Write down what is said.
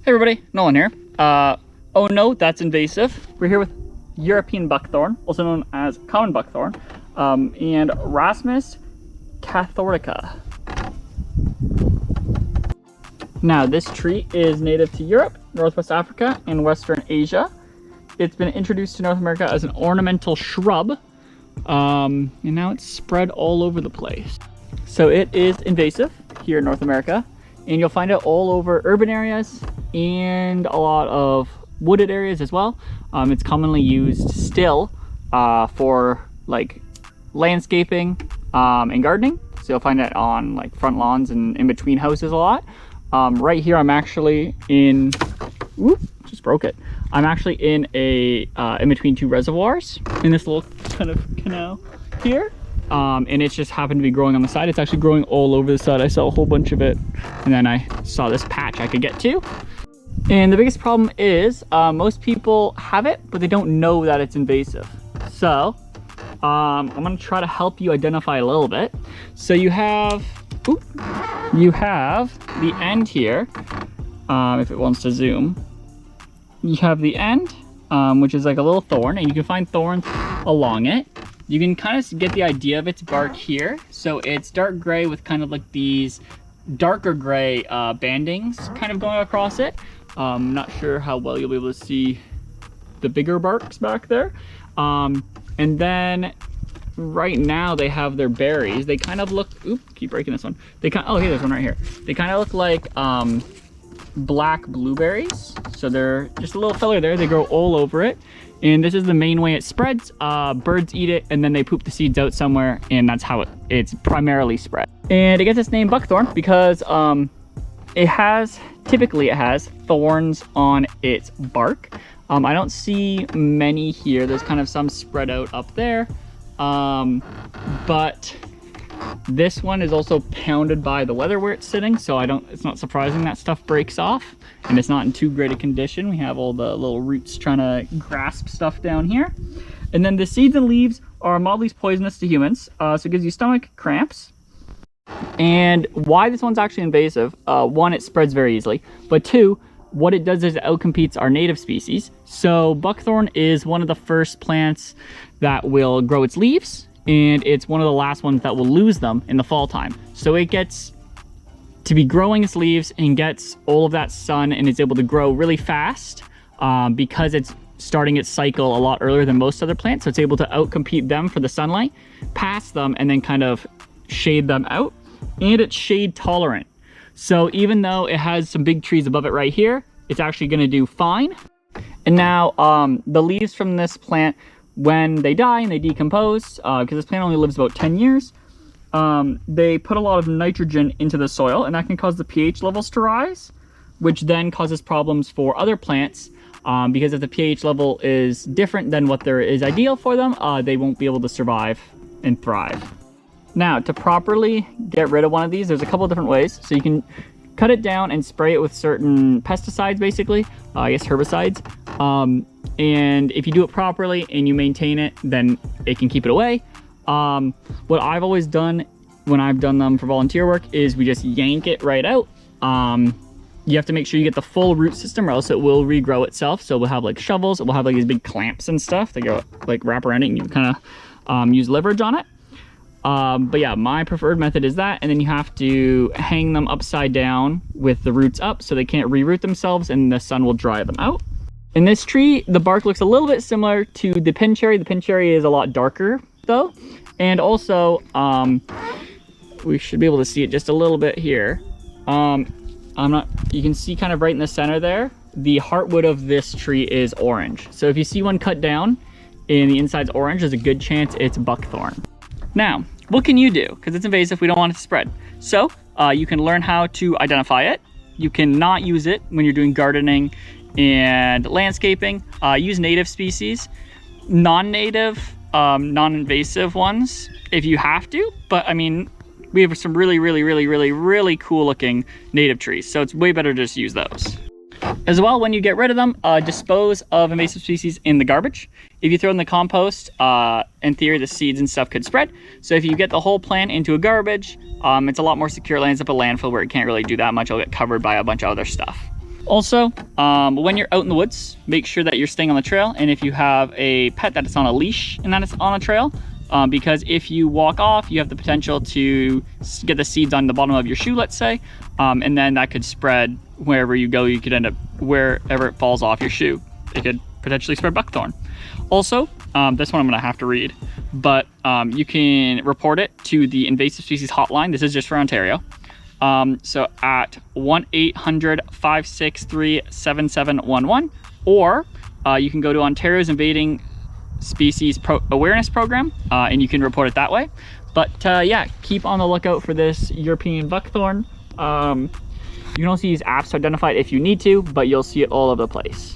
Hey everybody, Nolan here. Oh no, that's invasive. We're here with European buckthorn, also known as common buckthorn, and Rasmus cathortica. Now, this tree is native to Europe, Northwest Africa, and Western Asia. It's been introduced to North America as an ornamental shrub, and now it's spread all over the place. So it is invasive here in North America, and you'll find it all over urban areas and a lot of wooded areas as well. It's commonly used still for like landscaping and gardening. So you'll find it on like front lawns and in between houses a lot. Right here I'm actually in, whoop, just broke it. I'm actually in a in between two reservoirs in this little kind of canal here. And it's just happened to be growing on the side. It's actually growing all over the side. I saw a whole bunch of it, and then I saw this patch I could get to. And the biggest problem is most people have it, but they don't know that it's invasive. So I'm gonna try to help you identify a little bit. So you have the end here. If it wants to zoom, you have the end, which is like a little thorn, and you can find thorns along it. You can kind of get the idea of its bark here. So it's dark gray with kind of like these darker gray bandings kind of going across it. I'm not sure how well you'll be able to see the bigger barks back there. And then right now they have their berries. They kind of look, oop, keep breaking this one. They kind of, oh, hey, there's one right here. They kind of look like black blueberries. So they're just a little fella there. They grow all over it. And this is the main way it spreads. Birds eat it and then they poop the seeds out somewhere, and that's how it's primarily spread. And it gets its name buckthorn because typically it has thorns on its bark. I don't see many here. There's kind of some spread out up there. But this one is also pounded by the weather where it's sitting, so it's not surprising that stuff breaks off, and it's not in too great a condition. We have all the little roots trying to grasp stuff down here. And then the seeds and leaves are mildly poisonous to humans, so it gives you stomach cramps. And why this one's actually invasive, one, it spreads very easily, but two, what it does is it outcompetes our native species. So buckthorn is one of the first plants that will grow its leaves, and it's one of the last ones that will lose them in the fall time. So it gets to be growing its leaves and gets all of that sun, and it's able to grow really fast because it's starting its cycle a lot earlier than most other plants. So it's able to outcompete them for the sunlight, pass them, and then kind of shade them out. And it's shade tolerant. So even though it has some big trees above it right here, it's actually gonna do fine. And now the leaves from this plant, when they die and they decompose, because this plant only lives about 10 years, they put a lot of nitrogen into the soil, and that can cause the pH levels to rise, which then causes problems for other plants, because if the pH level is different than what there is ideal for them, they won't be able to survive and thrive. Now, to properly get rid of one of these, there's a couple of different ways. So you can cut it down and spray it with certain pesticides, basically, I guess herbicides. And if you do it properly and you maintain it, then it can keep it away. What I've always done when I've done them for volunteer work is we just yank it right out. You have to make sure you get the full root system, or else it will regrow itself. So we'll have like shovels, we'll have like these big clamps and stuff that go like wrap around it, and you kind of use leverage on it. But yeah, my preferred method is that, and then you have to hang them upside down with the roots up so they can't reroot themselves, and the sun will dry them out. In this tree, the bark looks a little bit similar to the pin cherry. The pin cherry is a lot darker though. And also, we should be able to see it just a little bit here. You can see kind of right in the center there, the heartwood of this tree is orange. So if you see one cut down and the inside's orange, there's a good chance it's buckthorn. Now, what can you do? Because it's invasive, we don't want it to spread. So you can learn how to identify it. You can not use it when you're doing gardening and landscaping. Use native species. Non-native, non-invasive ones if you have to. But I mean, we have some really cool looking native trees. So it's way better to just use those. As well, when you get rid of them, dispose of invasive species in the garbage. If you throw in the compost, in theory, the seeds and stuff could spread. So if you get the whole plant into a garbage, it's a lot more secure. It lands up a landfill where it can't really do that much. It'll get covered by a bunch of other stuff. Also, when you're out in the woods, make sure that you're staying on the trail, and if you have a pet, that it's on a leash and that it's on a trail, because if you walk off, you have the potential to get the seeds on the bottom of your shoe, let's say, and then that could spread wherever you go. You could end up wherever it falls off your shoe. It could potentially spread buckthorn. Also, this one I'm gonna have to read, but you can report it to the invasive species hotline. This is just for Ontario. So at 1-800-563-7711, or you can go to Ontario's Invading Species Awareness Program, and you can report it that way. But yeah, keep on the lookout for this European buckthorn. You can also use apps to identify it if you need to, but you'll see it all over the place.